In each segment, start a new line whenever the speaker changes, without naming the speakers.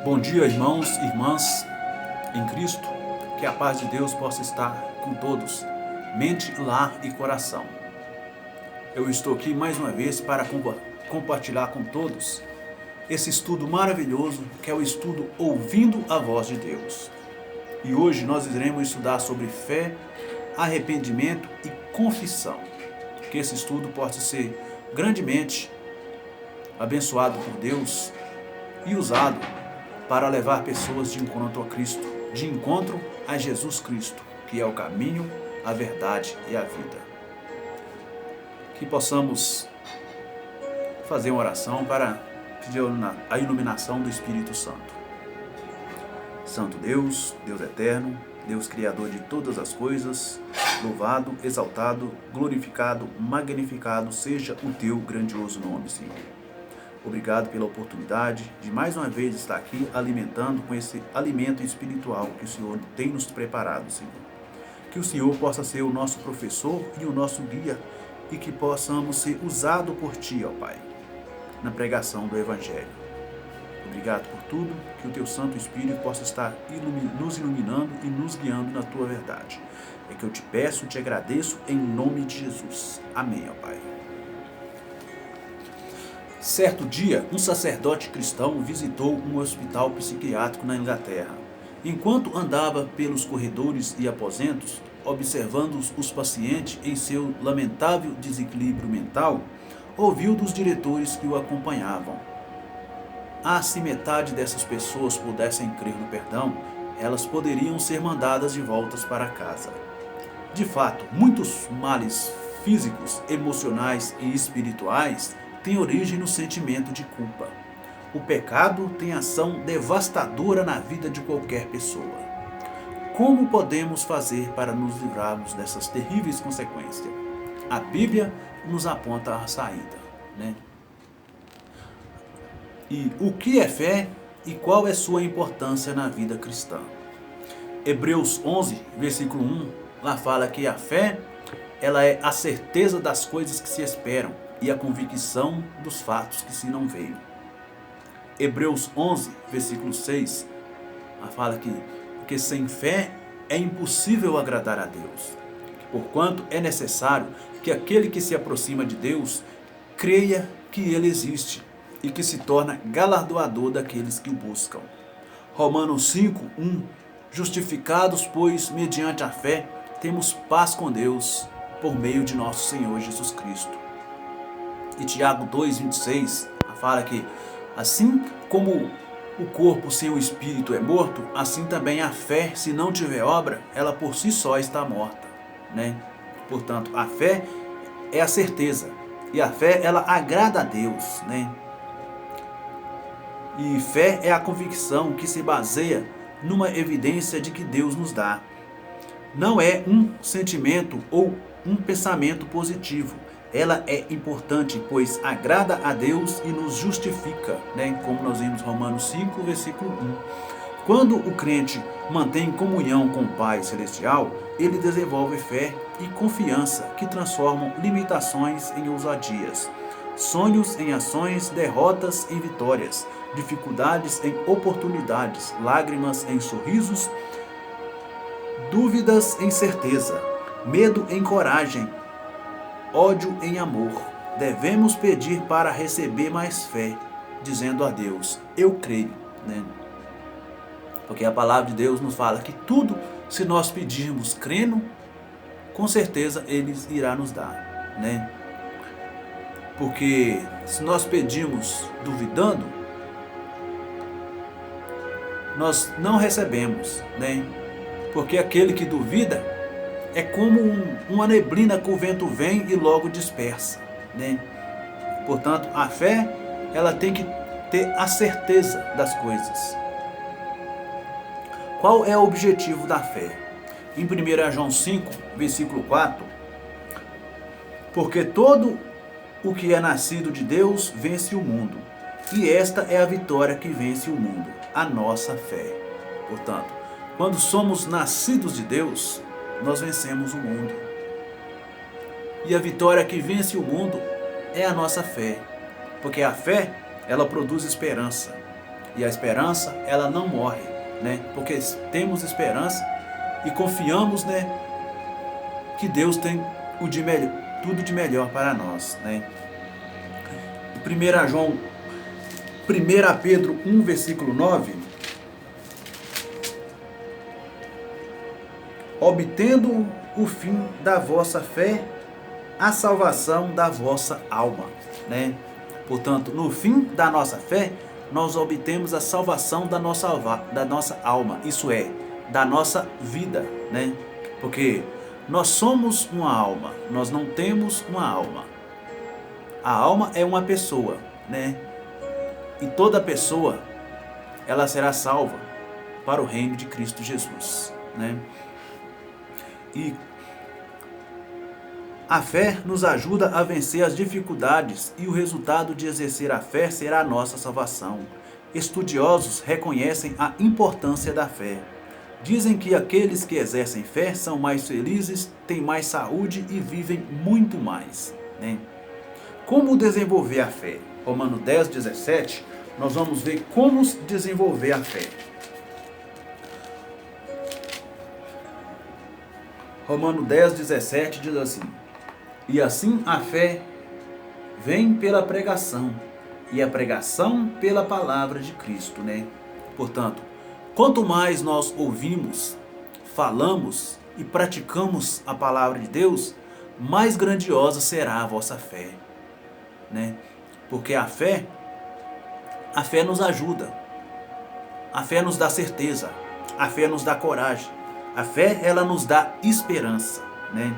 Bom dia, irmãos e irmãs em Cristo. Que a paz de Deus possa estar com todos, mente, lar e coração. Eu estou aqui mais uma vez para compartilhar com todos esse estudo maravilhoso que é o estudo Ouvindo a Voz de Deus. E hoje nós iremos estudar sobre fé, arrependimento e confissão. Que esse estudo possa ser grandemente abençoado por Deus e usado para levar pessoas de encontro a Cristo, de encontro a Jesus Cristo, que é o caminho, a verdade e a vida. Que possamos fazer uma oração para pedir a iluminação do Espírito Santo. Santo Deus, Deus eterno, Deus criador de todas as coisas, louvado, exaltado, glorificado, magnificado seja o teu grandioso nome, Senhor. Obrigado pela oportunidade de mais uma vez estar aqui alimentando com esse alimento espiritual que o Senhor tem nos preparado, Senhor. Que o Senhor possa ser o nosso professor e o nosso guia e que possamos ser usados por Ti, ó Pai, na pregação do Evangelho. Obrigado por tudo, que o Teu Santo Espírito possa estar nos iluminando e nos guiando na Tua verdade. É que eu te peço e te agradeço em nome de Jesus. Amém, ó Pai. Certo dia, um sacerdote cristão visitou um hospital psiquiátrico na Inglaterra. Enquanto andava pelos corredores e aposentos, observando os pacientes em seu lamentável desequilíbrio mental, ouviu dos diretores que o acompanhavam: se metade dessas pessoas pudessem crer no perdão, elas poderiam ser mandadas de volta para casa. De fato, muitos males físicos, emocionais e espirituais tem origem no sentimento de culpa. O pecado tem ação devastadora na vida de qualquer pessoa. Como podemos fazer para nos livrarmos dessas terríveis consequências? A Bíblia nos aponta a saída, né? E o que é fé e qual é sua importância na vida cristã? Hebreus 11, versículo 1, lá fala que a fé, ela é a certeza das coisas que se esperam e a convicção dos fatos que se não veem. Hebreus 11, versículo 6, fala que sem fé é impossível agradar a Deus. Porquanto é necessário que aquele que se aproxima de Deus creia que Ele existe e que se torna galardoador daqueles que o buscam. Romanos 5, 1, justificados, pois, mediante a fé, temos paz com Deus por meio de nosso Senhor Jesus Cristo. E Tiago 2,26 fala que assim como o corpo sem o espírito é morto, assim também a fé, se não tiver obra, ela por si só está morta, né? Portanto, a fé é a certeza e a fé ela agrada a Deus, né? E fé é a convicção que se baseia numa evidência de que Deus nos dá. Não é um sentimento ou um pensamento positivo. Ela é importante, pois agrada a Deus e nos justifica, né? Como nós vimos em Romanos 5, versículo 1. Quando o crente mantém comunhão com o Pai Celestial, ele desenvolve fé e confiança que transformam limitações em ousadias, sonhos em ações, derrotas em vitórias, dificuldades em oportunidades, lágrimas em sorrisos, dúvidas em certeza, medo em coragem, ódio em amor. Devemos pedir para receber mais fé, dizendo a Deus: eu creio, né? Porque a palavra de Deus nos fala que tudo, se nós pedirmos crendo, com certeza Ele irá nos dar, né? Porque se nós pedirmos duvidando, nós não recebemos, né? Porque aquele que duvida é como uma neblina que o vento vem e logo dispersa, né? Portanto, a fé, ela tem que ter a certeza das coisas. Qual é o objetivo da fé? Em 1 João 5, versículo 4, porque todo o que é nascido de Deus vence o mundo, e esta é a vitória que vence o mundo, a nossa fé. Portanto, quando somos nascidos de Deus, nós vencemos o mundo. E a vitória que vence o mundo é a nossa fé. Porque a fé, ela produz esperança. E a esperança, ela não morre, né? Porque temos esperança e confiamos, né, que Deus tem o de melhor, tudo de melhor para nós, né? 1 Pedro 1, versículo 9. Obtendo o fim da vossa fé, a salvação da vossa alma, né? Portanto, no fim da nossa fé, nós obtemos a salvação da nossa alma, isso é, da nossa vida, né? Porque nós somos uma alma, nós não temos uma alma. A alma é uma pessoa, né? E toda pessoa, ela será salva para o reino de Cristo Jesus, né? E a fé nos ajuda a vencer as dificuldades e o resultado de exercer a fé será a nossa salvação. Estudiosos reconhecem a importância da fé. Dizem que aqueles que exercem fé são mais felizes, têm mais saúde e vivem muito mais, né? Como desenvolver a fé? Romanos 10, 17, nós vamos ver como desenvolver a fé. Romanos 10, 17 diz assim: e assim a fé vem pela pregação, e a pregação pela palavra de Cristo, né? Portanto, quanto mais nós ouvimos, falamos e praticamos a palavra de Deus, mais grandiosa será a vossa fé, né? Porque a fé nos ajuda, a fé nos dá certeza, a fé nos dá coragem, a fé ela nos dá esperança, né?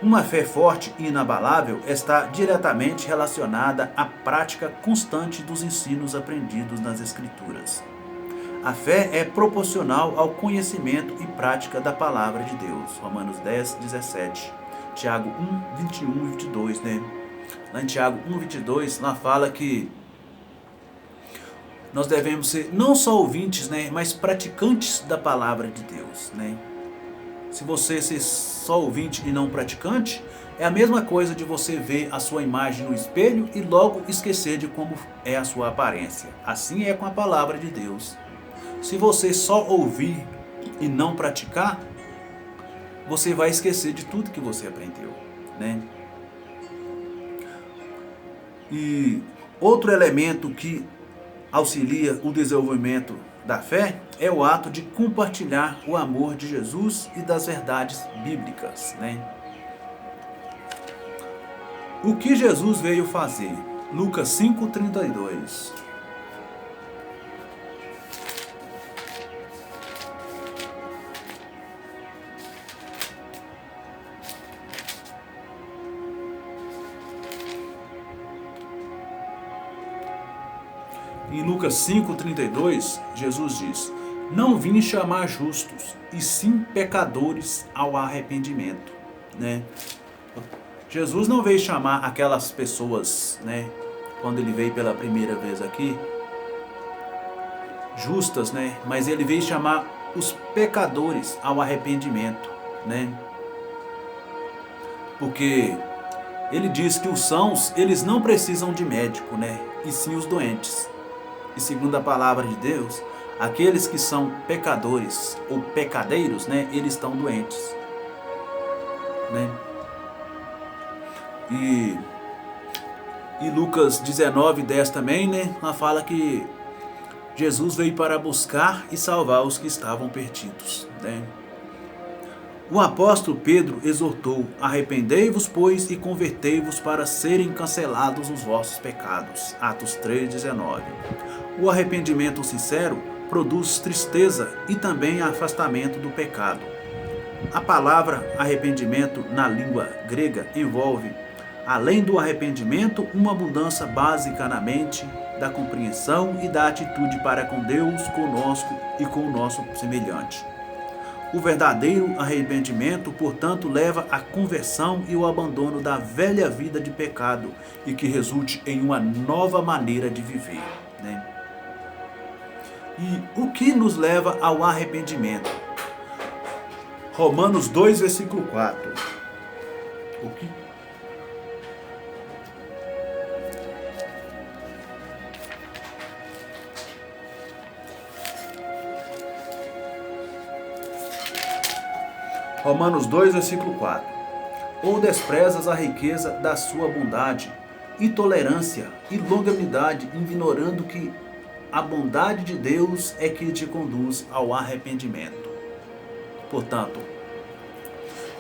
Uma fé forte e inabalável está diretamente relacionada à prática constante dos ensinos aprendidos nas Escrituras. A fé é proporcional ao conhecimento e prática da palavra de Deus. Romanos 10, 17. Tiago 1, 21 e 22, né? Lá em Tiago 1, 22, lá fala que nós devemos ser não só ouvintes, né, mas praticantes da palavra de Deus, né? Se você ser só ouvinte e não praticante, é a mesma coisa de você ver a sua imagem no espelho e logo esquecer de como é a sua aparência. Assim é com a palavra de Deus. Se você só ouvir e não praticar, você vai esquecer de tudo que você aprendeu, né? E outro elemento que auxilia o desenvolvimento da fé é o ato de compartilhar o amor de Jesus e das verdades bíblicas, né? O que Jesus veio fazer? Lucas 5:32. Em Lucas 5:32, Jesus diz: não vim chamar justos, e sim pecadores ao arrependimento, né? Jesus não veio chamar aquelas pessoas, né, quando ele veio pela primeira vez aqui, justas, né? Mas ele veio chamar os pecadores ao arrependimento, né? Porque ele diz que os sãos, eles não precisam de médico, né? E sim os doentes. E segundo a palavra de Deus, aqueles que são pecadores ou pecadeiros, né, eles estão doentes, né? E Lucas 19:10 também, né, ela fala que Jesus veio para buscar e salvar os que estavam perdidos, né? O apóstolo Pedro exortou: arrependei-vos, pois, e convertei-vos para serem cancelados os vossos pecados. Atos 3:19. O arrependimento sincero produz tristeza e também afastamento do pecado. A palavra arrependimento na língua grega envolve, além do arrependimento, uma mudança básica na mente, da compreensão e da atitude para com Deus, conosco e com o nosso semelhante. O verdadeiro arrependimento, portanto, leva à conversão e o abandono da velha vida de pecado e que resulte em uma nova maneira de viver, né? E o que nos leva ao arrependimento? Romanos 2, versículo 4. O que? Romanos 2, versículo 4. Ou desprezas a riqueza da sua bondade, e tolerância e longanimidade, ignorando que a bondade de Deus é que te conduz ao arrependimento. Portanto,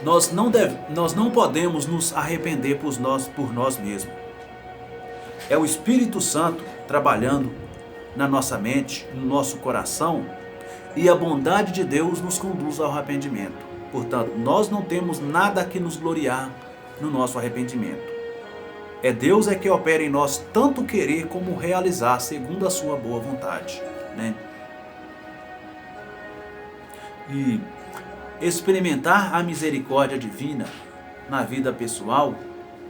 nós não podemos nos arrepender por nós mesmos. É o Espírito Santo trabalhando na nossa mente, no nosso coração, e a bondade de Deus nos conduz ao arrependimento. Portanto, nós não temos nada que nos gloriar no nosso arrependimento. É Deus que opera em nós tanto querer como realizar segundo a sua boa vontade, né? E experimentar a misericórdia divina na vida pessoal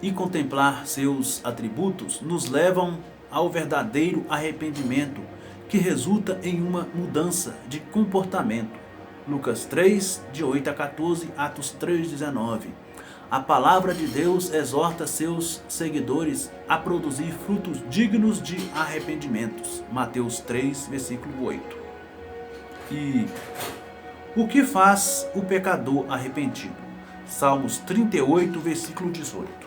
e contemplar seus atributos nos levam ao verdadeiro arrependimento, que resulta em uma mudança de comportamento. Lucas 3, de 8 a 14, Atos 3, 19. A palavra de Deus exorta seus seguidores a produzir frutos dignos de arrependimentos. Mateus 3, versículo 8. E o que faz o pecador arrependido? Salmos 38, versículo 18.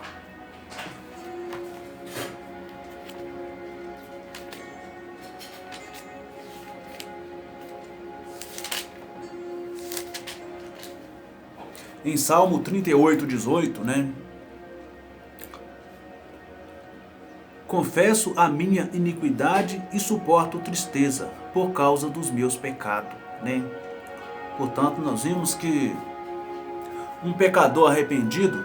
Em Salmo 38, 18, né? Confesso a minha iniquidade e suporto tristeza por causa dos meus pecados, né? Portanto, nós vimos que um pecador arrependido,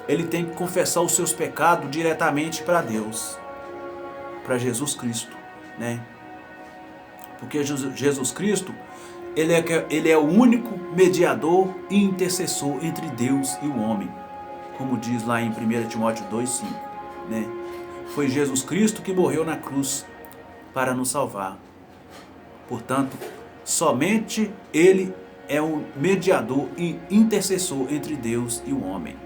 ele tem que confessar os seus pecados diretamente para Deus, para Jesus Cristo, né? Porque Jesus Cristo, ele é o único mediador e intercessor entre Deus e o homem, como diz lá em 1 Timóteo 2,5, né? Foi Jesus Cristo que morreu na cruz para nos salvar. Portanto, somente Ele é o mediador e intercessor entre Deus e o homem.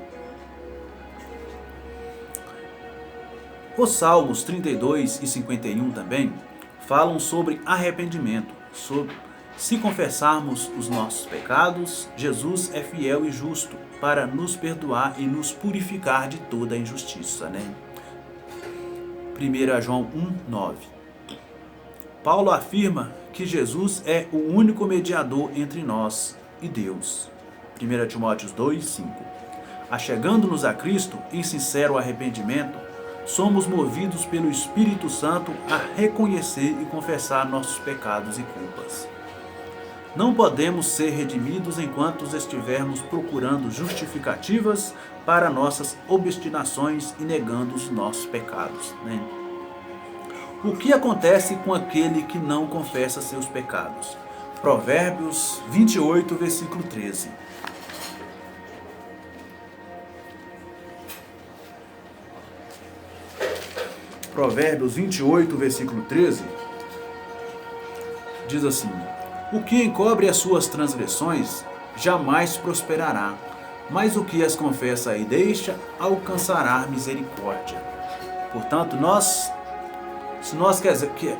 Os Salmos 32 e 51 também falam sobre arrependimento. Se confessarmos os nossos pecados, Jesus é fiel e justo para nos perdoar e nos purificar de toda a injustiça, né? 1 João 1,9. Paulo afirma que Jesus é o único mediador entre nós e Deus. 1 Timóteo 2,5. Achegando-nos a Cristo em sincero arrependimento, somos movidos pelo Espírito Santo a reconhecer e confessar nossos pecados e culpas. Não podemos ser redimidos enquanto estivermos procurando justificativas para nossas obstinações e negando os nossos pecados, né? O que acontece com aquele que não confessa seus pecados? Provérbios 28, versículo 13. Provérbios 28, versículo 13, diz assim: o que encobre as suas transgressões jamais prosperará, mas o que as confessa e deixa alcançará misericórdia. Portanto, se nós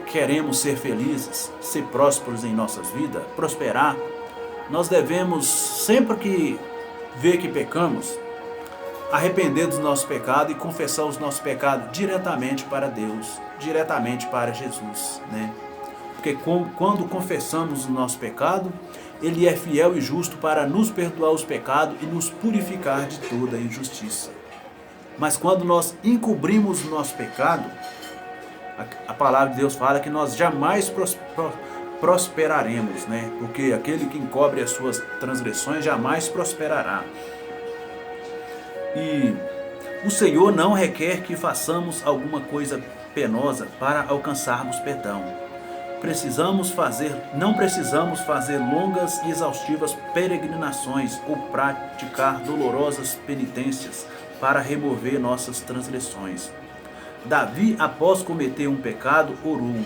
queremos ser felizes, ser prósperos em nossas vidas, prosperar, nós devemos, sempre que ver que pecamos, arrepender dos nossos pecados e confessar os nossos pecados diretamente para Deus, diretamente para Jesus, né? Porque quando confessamos o nosso pecado, Ele é fiel e justo para nos perdoar os pecados e nos purificar de toda a injustiça. Mas quando nós encobrimos o nosso pecado, a palavra de Deus fala que nós jamais prosperaremos, né? Porque aquele que encobre as suas transgressões jamais prosperará. E o Senhor não requer que façamos alguma coisa penosa para alcançarmos perdão. Não precisamos fazer longas e exaustivas peregrinações ou praticar dolorosas penitências para remover nossas transgressões. Davi, após cometer um pecado, orou: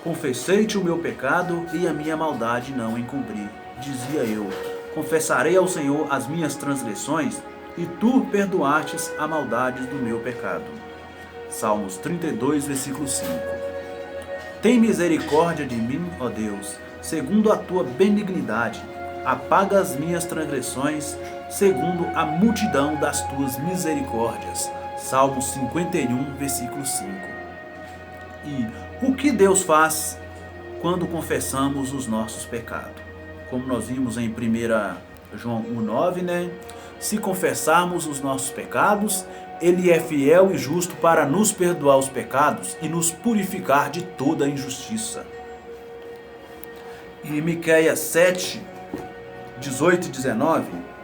confessei-te o meu pecado e a minha maldade não encobri. Dizia eu: confessarei ao Senhor as minhas transgressões, e tu perdoastes a maldade do meu pecado. Salmos 32, versículo 5. Tem misericórdia de mim, ó Deus, segundo a tua benignidade. apaga as minhas transgressões, segundo a multidão das tuas misericórdias. Salmo 51, versículo 5. E o que Deus faz quando confessamos os nossos pecados? Como nós vimos em 1 João 1,9, né? Se confessarmos os nossos pecados, Ele é fiel e justo para nos perdoar os pecados e nos purificar de toda injustiça. E Miqueias 7, 18 e 19.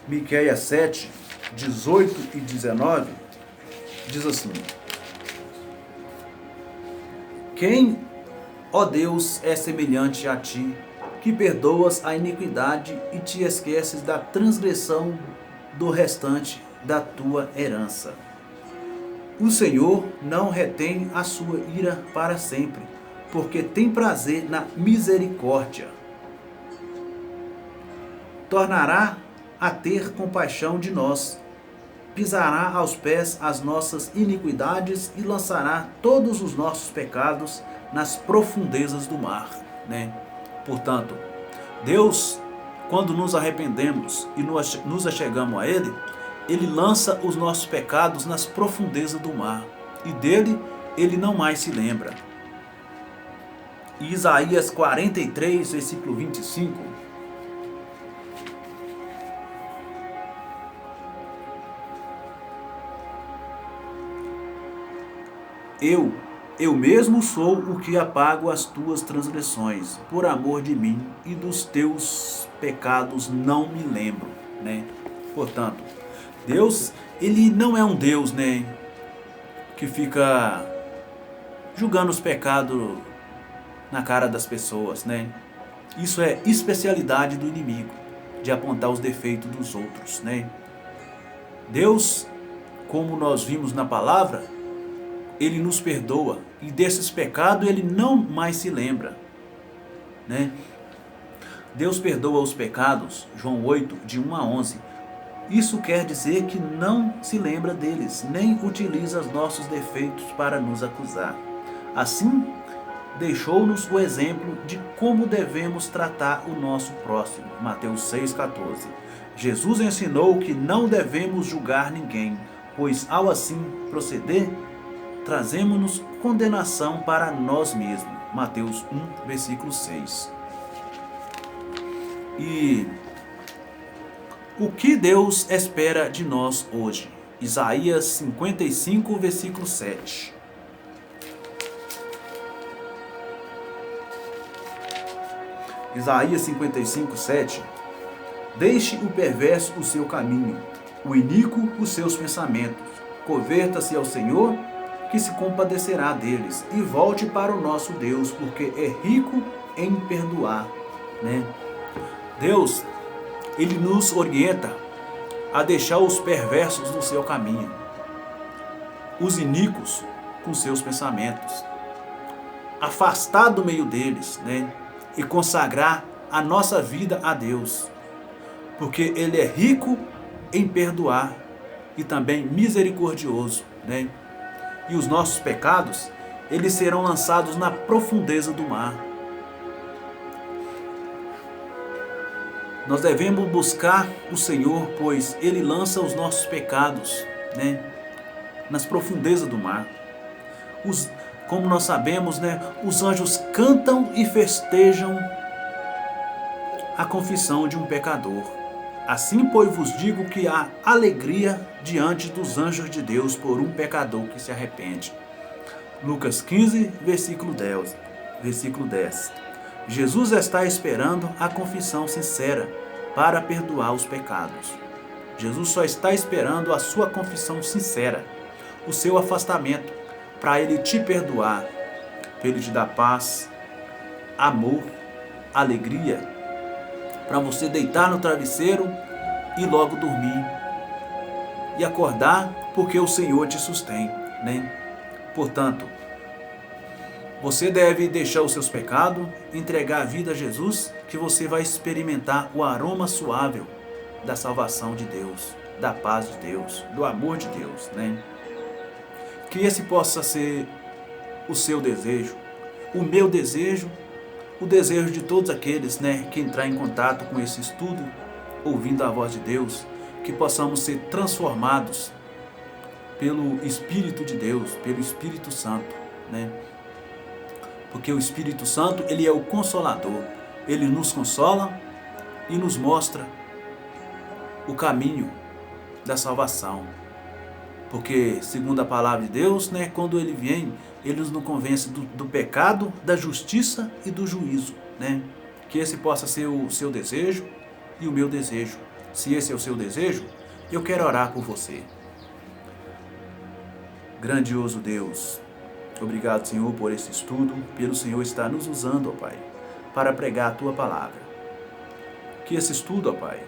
Miqueias 7, 18 e 19, diz assim: Quem, ó Deus, é semelhante a ti, que perdoas a iniquidade e te esqueces da transgressão do restante da tua herança? O Senhor não retém a sua ira para sempre, porque tem prazer na misericórdia. Tornará a ter compaixão de nós, pisará aos pés as nossas iniquidades e lançará todos os nossos pecados nas profundezas do mar, né? Portanto, Deus, quando nos arrependemos e nos achegamos a Ele, Ele lança os nossos pecados nas profundezas do mar, e dele Ele não mais se lembra. E Isaías 43, versículo 25, Eu mesmo sou o que apago as tuas transgressões, por amor de mim, e dos teus pecados não me lembro, né? Portanto, Deus, Ele não é um Deus, né, que fica julgando os pecados na cara das pessoas, né? Isso é especialidade do inimigo, de apontar os defeitos dos outros, né? Deus, como nós vimos na palavra, Ele nos perdoa, e desses pecados Ele não mais se lembra, né? Deus perdoa os pecados, João 8, de 1 a 11. Isso quer dizer que não se lembra deles, nem utiliza os nossos defeitos para nos acusar. Assim, deixou-nos o exemplo de como devemos tratar o nosso próximo, Mateus 6,14. Jesus ensinou que não devemos julgar ninguém, pois ao assim proceder, trazemos-nos condenação para nós mesmos. Mateus 1, versículo 6. E o que Deus espera de nós hoje? Isaías 55, versículo 7. Isaías 55, 7. Deixe o perverso o seu caminho, o iníquo os seus pensamentos. Converta-se ao Senhor, que se compadecerá deles, e volte para o nosso Deus, porque é rico em perdoar, né? Deus, Ele nos orienta a deixar os perversos no seu caminho, os iníquos com seus pensamentos, afastar do meio deles, né? E consagrar a nossa vida a Deus, porque Ele é rico em perdoar e também misericordioso, né? E os nossos pecados, eles serão lançados na profundeza do mar. Nós devemos buscar o Senhor, pois Ele lança os nossos pecados, né, nas profundezas do mar. Como nós sabemos, né, os anjos cantam e festejam a confissão de um pecador. Assim, pois, vos digo que há alegria diante dos anjos de Deus por um pecador que se arrepende. Lucas 15, versículo 10. Jesus está esperando a confissão sincera para perdoar os pecados. Jesus só está esperando a sua confissão sincera, o seu afastamento, para Ele te perdoar, para Ele te dar paz, amor alegria para você deitar no travesseiro e logo dormir e acordar, porque o Senhor te sustém, né? Portanto, você deve deixar os seus pecados, entregar a vida a Jesus, que você vai experimentar o aroma suave da salvação de Deus, da paz de Deus, do amor de Deus, né? Que esse possa ser o seu desejo, o meu desejo, o desejo de todos aqueles, né, que entrar em contato com esse estudo, ouvindo a voz de Deus, que possamos ser transformados pelo Espírito de Deus, pelo Espírito Santo, né? Porque o Espírito Santo, ele é o Consolador, ele nos consola e nos mostra o caminho da salvação. Porque, segundo a palavra de Deus, né, quando ele vem, ele nos convence do pecado, da justiça e do juízo, né? Que esse possa ser o seu desejo e o meu desejo. Se esse é o seu desejo, eu quero orar por você. Grandioso Deus, obrigado, Senhor, por esse estudo, pelo Senhor estar nos usando, ó Pai, para pregar a Tua palavra. Que esse estudo, ó Pai,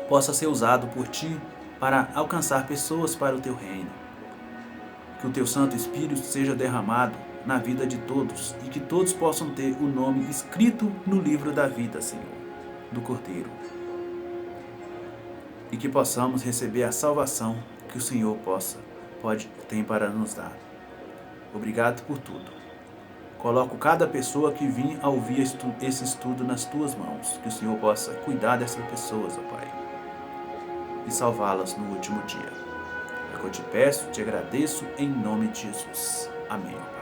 possa ser usado por Ti para alcançar pessoas para o Teu reino. Que o Teu Santo Espírito seja derramado na vida de todos e que todos possam ter o nome escrito no livro da vida, Senhor, do Cordeiro. E que possamos receber a salvação que o Senhor tem para nos dar. Obrigado por tudo. Coloco cada pessoa que vir a ouvir esse estudo nas Tuas mãos. Que o Senhor possa cuidar dessas pessoas, ó Pai, e salvá-las no último dia. É o que eu te peço, te agradeço, em nome de Jesus. Amém, ó Pai.